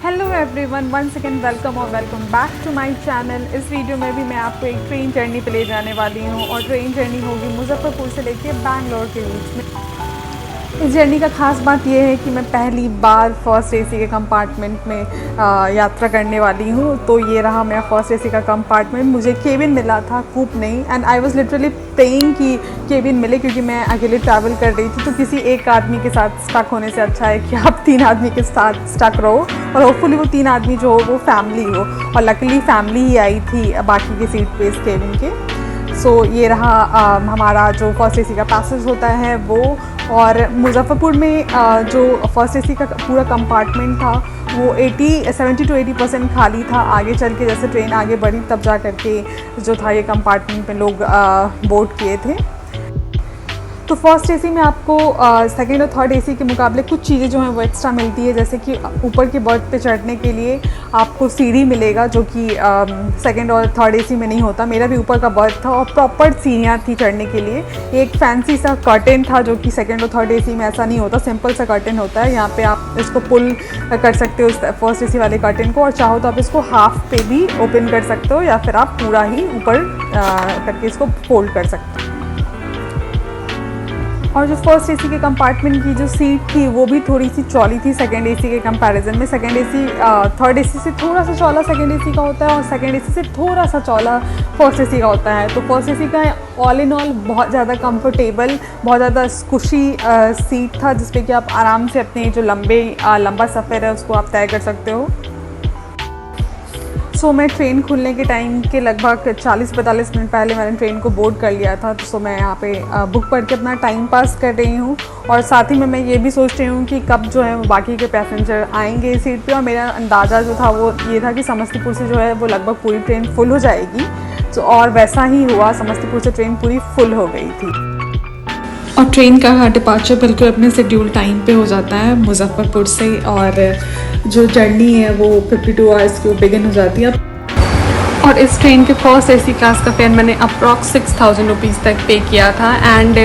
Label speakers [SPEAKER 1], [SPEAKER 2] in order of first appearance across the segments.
[SPEAKER 1] Hello everyone, once again welcome और welcome back to my channel. इस video में भी मैं आपको एक ट्रेन जर्नी पे ले जाने वाली हूँ और ट्रेन जर्नी होगी मुजफ्फरपुर से लेके बैंगलोर के बीच में। इस जर्नी का ख़ास बात यह है कि मैं पहली बार फर्स्ट एसी के कंपार्टमेंट में यात्रा करने वाली हूँ। तो ये रहा मेरा फर्स्ट एसी का कंपार्टमेंट। मुझे केबिन मिला था, कूप नहीं, and I was literally praying कि केबिन मिले, क्योंकि मैं अकेले ट्रैवल कर रही थी। तो किसी एक आदमी के साथ स्टक होने से अच्छा है कि आप 3 आदमी के साथ स्टक रहो और होपफुली वो 3 आदमी जो हो वो फैमिली हो। और लकीली फैमिली ही आई थी बाकी के सीट पे इस केबिन के। सो ये रहा हमारा जो फर्स्ट एसी का पैसेज होता है वो। और मुजफ्फरपुर में जो फर्स्ट एसी का पूरा कंपार्टमेंट था वो 70 to 80% खाली था। आगे चल के जैसे ट्रेन आगे बढ़ी तब जा करके जो था ये कंपार्टमेंट पे लोग बोर्ड किए थे। तो फर्स्ट एसी में आपको सेकंड और थर्ड एसी के मुकाबले कुछ चीज़ें जो हैं वो एक्स्ट्रा मिलती है। जैसे कि ऊपर के बर्थ पे चढ़ने के लिए आपको सीढ़ी मिलेगा, जो कि सेकंड और थर्ड एसी में नहीं होता। मेरा भी ऊपर का बर्थ था और प्रॉपर सीढ़ियाँ थी चढ़ने के लिए। एक फैंसी सा कर्टेन था जो कि सेकंड और थर्ड एसी में ऐसा नहीं होता, सिंपल सा कर्टेन होता है। यहाँ पे आप इसको पुल कर सकते हो उस फर्स्ट एसी वाले कर्टेन को, और चाहो तो आप इसको हाफ पे भी ओपन कर सकते हो या फिर आप पूरा ही ऊपर करके इसको फोल्ड कर सकते हो। और जो फर्स्ट एसी के कंपार्टमेंट की जो सीट थी वो भी थोड़ी सी चौड़ी थी सेकंड एसी के कंपैरिजन में। सेकंड एसी थर्ड एसी से थोड़ा सा चौड़ा सेकंड एसी का होता है और सेकंड एसी से थोड़ा सा चौड़ा फर्स्ट एसी का होता है। तो फर्स्ट एसी का ऑल इन ऑल बहुत ज़्यादा कंफर्टेबल, बहुत ज़्यादा स्कुशी सीट था, जिसपे कि आप आराम से अपने जो लंबा सफ़र है उसको आप तय कर सकते हो। सो मैं ट्रेन खुलने के टाइम के लगभग 40-45 मिनट पहले मैंने ट्रेन को बोर्ड कर लिया था। तो मैं यहाँ पे बुक पढ़ के अपना टाइम पास कर रही हूँ और साथ ही में मैं ये भी सोच रही हूँ कि कब जो है वो बाकी के पैसेंजर आएंगे इस सीट पे। और मेरा अंदाज़ा जो था वो ये था कि समस्तीपुर से जो है वो लगभग पूरी ट्रेन फुल हो जाएगी। तो और वैसा ही हुआ, समस्तीपुर से ट्रेन पूरी फुल हो गई थी और ट्रेन का डिपार्चर बिल्कुल अपने शेड्यूल टाइम पे हो जाता है मुजफ्फरपुर से। और जो जर्नी है वो 52 आवर्स की बिगिन हो जाती है। और इस ट्रेन के फर्स्ट एसी क्लास का फेयर मैंने अप्रॉक्स 6000 रुपीज़ तक पे किया था। And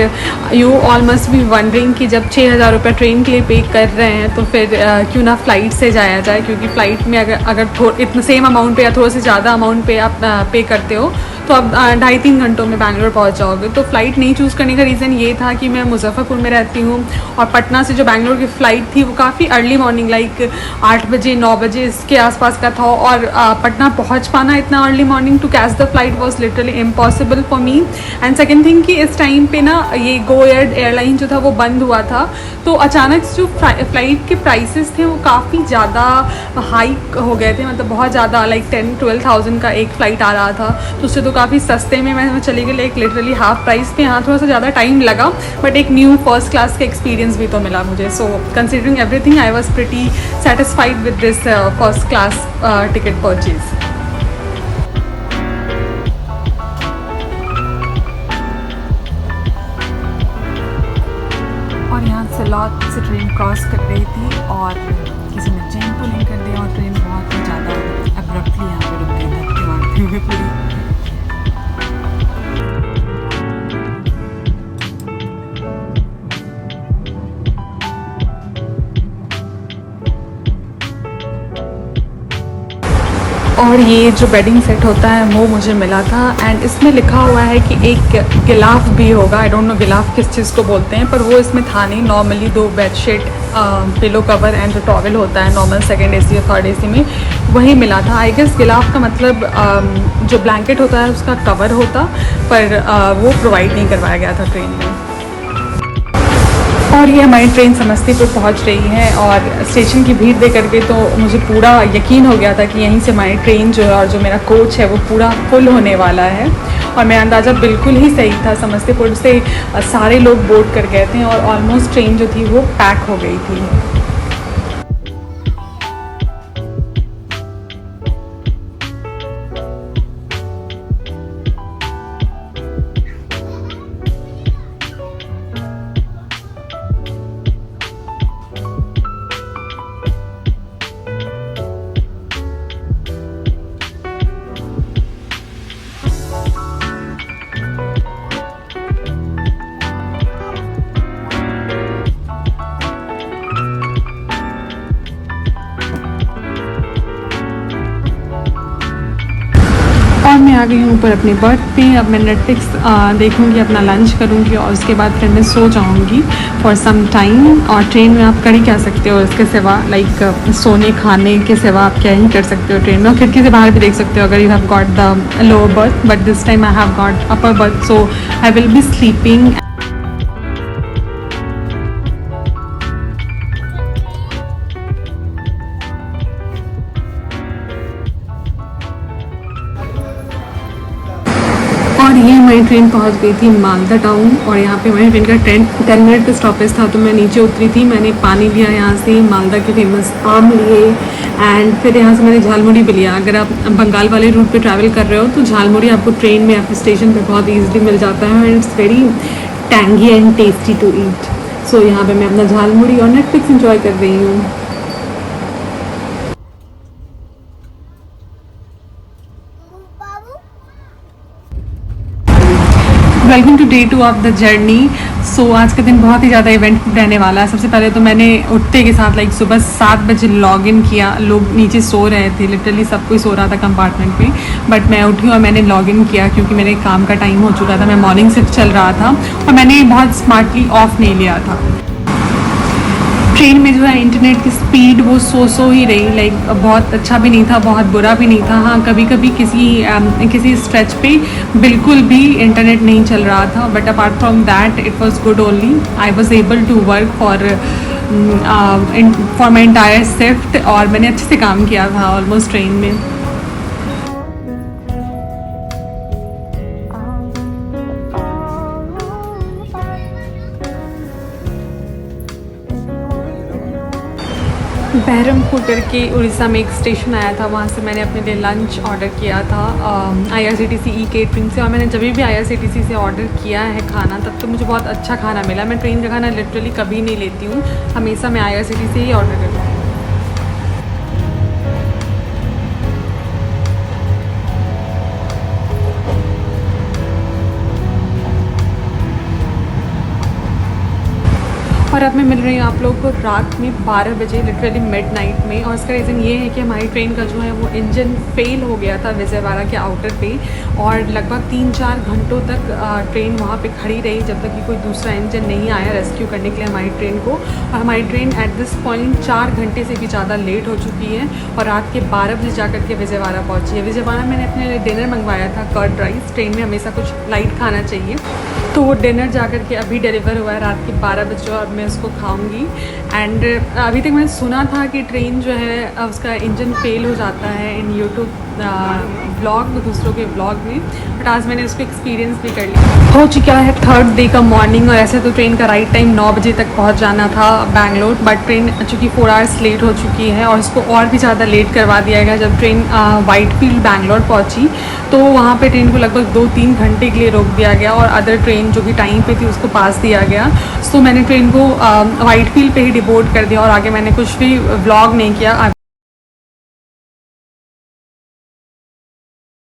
[SPEAKER 1] you all must be wondering कि जब 6000 रुपये ट्रेन के लिए पे कर रहे हैं तो फिर क्यों ना फ़्लाइट से जाया जाए, क्योंकि फ़्लाइट में अगर इतना सेम अमाउंट पे या थोड़ा से ज़्यादा अमाउंट पे आप पे करते हो तो आप 2.5-3 घंटों में बैंगलोर पहुंच जाओगे। तो फ़्लाइट नहीं चूज़ करने का रीज़न ये था कि मैं मुजफ्फरपुर में रहती हूँ और पटना से जो बैंगलोर की फ़्लाइट थी वो काफ़ी अर्ली मॉर्निंग, लाइक 8 बजे 9 बजे इसके आसपास का था। और पटना पहुँच पाना इतना early morning to catch the flight was literally impossible for me. And second thing कि इस टाइम पे ना ये गो एयरलाइन जो था वो बंद हुआ था। तो अचानक जो फ़्लाइट के प्राइसेस थे वो काफ़ी ज़्यादा हाइक हो गए थे, मतलब बहुत ज़्यादा, लाइक 10-12,000 का एक फ़्लाइट आ रहा था। तो उससे तो काफ़ी सस्ते में मैं चली गई, लाइक लिटरली हाफ प्राइस पे। यहाँ थोड़ा सा ज़्यादा टाइम लगा बट एक न्यू फर्स्ट क्लास का एक्सपीरियंस भी तो मिला मुझे। So considering everything I was pretty satisfied with this first class ticket purchase. और यहाँ सिलौत से ट्रेन क्रॉस कर रही थी और किसी ने चेन पुलिंग कर दिया और ट्रेन बहुत ही ज़्यादा अब्रप्टली यहाँ पे रुक गई धक्के मारते हुए पूरी। और ये जो बेडिंग सेट होता है वो मुझे मिला था एंड इसमें लिखा हुआ है कि एक गिलाफ भी होगा। आई डोंट नो गिलाफ किस चीज़ को बोलते हैं, पर वो इसमें था नहीं। Normally 2 bedsheet, pillow cover and जो टॉवल होता है नॉर्मल सेकंड एसी और थर्ड एसी में, वही मिला था। आई गेस गिलाफ का मतलब जो ब्लैंकेट होता है उसका कवर होता, पर वो प्रोवाइड नहीं करवाया गया था ट्रेन में। और ये हमारी ट्रेन समस्तीपुर पहुंच रही है और स्टेशन की भीड़ देख करके तो मुझे पूरा यकीन हो गया था कि यहीं से हमारी ट्रेन जो है और जो मेरा कोच है वो पूरा फुल होने वाला है। और मेरा अंदाज़ा बिल्कुल ही सही था। समस्तीपुर से सारे लोग बोर्ड कर गए थे और ऑलमोस्ट ट्रेन जो थी वो पैक हो गई थी। अब मैं आ गई हूँ ऊपर अपने बर्थ पे। अब मैं नेटफ्लिक्स देखूँगी, अपना लंच करूँगी और उसके बाद फिर मैं सो जाऊँगी फॉर सम टाइम। और ट्रेन में आप कर ही क्या सकते हो इसके सिवा, लाइक सोने खाने के सिवा आप क्या ही कर सकते हो ट्रेन में। और खिड़की से बाहर भी देख सकते हो अगर you have got the lower berth, but this time I have got upper berth, so I will be sleeping. और ये हमारी ट्रेन पहुंच गई थी मालदा टाउन। और यहाँ पे हमारी ट्रेन का 10 मिनट का स्टॉपेज था, तो मैं नीचे उतरी थी। मैंने पानी लिया यहाँ से, मालदा के फेमस आम लिए, एंड फिर यहाँ से मैंने झालमुड़ी भी लिया। अगर आप बंगाल वाले रूट पे ट्रैवल कर रहे हो तो झालमुड़ी आपको ट्रेन में या फिर स्टेशन पे बहुत ईजिली मिल जाता है, and it's very tangy and tasty to eat. So यहाँ पे मैं अपना झालमुड़ी और नेटफ्लिक्स इंजॉय कर रही हूँ। Welcome to day 2 of the journey. So आज का दिन बहुत ही ज़्यादा इवेंट रहने वाला है। सबसे पहले तो मैंने उठते के साथ लाइक सुबह 7 बजे लॉग इन किया। लोग नीचे सो रहे थे, लिटरली सब कोई सो रहा था कंपार्टमेंट में, बट मैं उठी और मैंने लॉग इन किया क्योंकि मेरे काम का टाइम हो चुका था। मैं मॉर्निंग शिफ्ट चल रहा था और मैंने बहुत स्मार्टली ऑफ नहीं लिया था। ट्रेन में जो है इंटरनेट की स्पीड वो सो ही रही, लाइक बहुत अच्छा भी नहीं था, बहुत बुरा भी नहीं था। हाँ, कभी कभी किसी स्ट्रेच पे बिल्कुल भी इंटरनेट नहीं चल रहा था, but apart from that it was good only. I was able to work for my entire shift, और मैंने अच्छे से काम किया था ऑलमोस्ट ट्रेन में। बहरमपुर करके उड़ीसा में एक स्टेशन आया था, वहाँ से मैंने अपने लिए लंच ऑर्डर किया था IRCTC ई केटरिंग से। और मैंने जब भी IRCTC से ऑर्डर किया है खाना, तब तो मुझे बहुत अच्छा खाना मिला। मैं ट्रेन का खाना लिटरली कभी नहीं लेती हूँ, हमेशा मैं IRCTC से ही ऑर्डर करती हूँ। और अब मैं मिल रही हूँ आप लोगों को रात में 12 बजे, लिटरली मिडनाइट में। और इसका रीज़न ये है कि हमारी ट्रेन का जो है वो इंजन फेल हो गया था विजयवाड़ा के आउटर पे, और लगभग 3-4 घंटों तक ट्रेन वहाँ पे खड़ी रही जब तक कि कोई दूसरा इंजन नहीं आया रेस्क्यू करने के लिए हमारी ट्रेन को। और हमारी ट्रेन एट दिस पॉइंट 4 घंटे से भी ज़्यादा लेट हो चुकी है और रात के 12 बजे जा कर के विजयवाड़ा पहुँची है। विजयवाड़ा मैंने अपने लिए डिनर मंगवाया था, कर्ड राइस। ट्रेन में हमेशा कुछ लाइट खाना चाहिए, तो वो डिनर जा कर के अभी डिलीवर हुआ है रात के 12 बजे, और मैं उसको खाऊंगी। एंड अभी तक मैंने सुना था कि ट्रेन जो है उसका इंजन फेल हो जाता है इन यूट्यूब ब्लॉग, दूसरों के ब्लॉग में, बट आज मैंने उसको एक्सपीरियंस भी कर लिया। हो चुका है 3rd डे का मॉर्निंग, और ऐसे तो ट्रेन का राइट टाइम 9 बजे तक पहुंच जाना था बैंगलोर, बट ट्रेन चूँकि 4 आवर्स लेट हो चुकी है और उसको और भी ज़्यादा लेट करवा दिया गया। जब ट्रेन वाइटफील्ड बैंगलोर पहुँची तो वहाँ पे ट्रेन को लगभग 2-3 घंटे के लिए रोक दिया गया, और अदर ट्रेन जो कि टाइम पे थी उसको पास दिया गया। सो मैंने ट्रेन को वाइटफील्ड पे ही डिबोर्ड कर दिया, और आगे मैंने कुछ भी व्लॉग नहीं किया।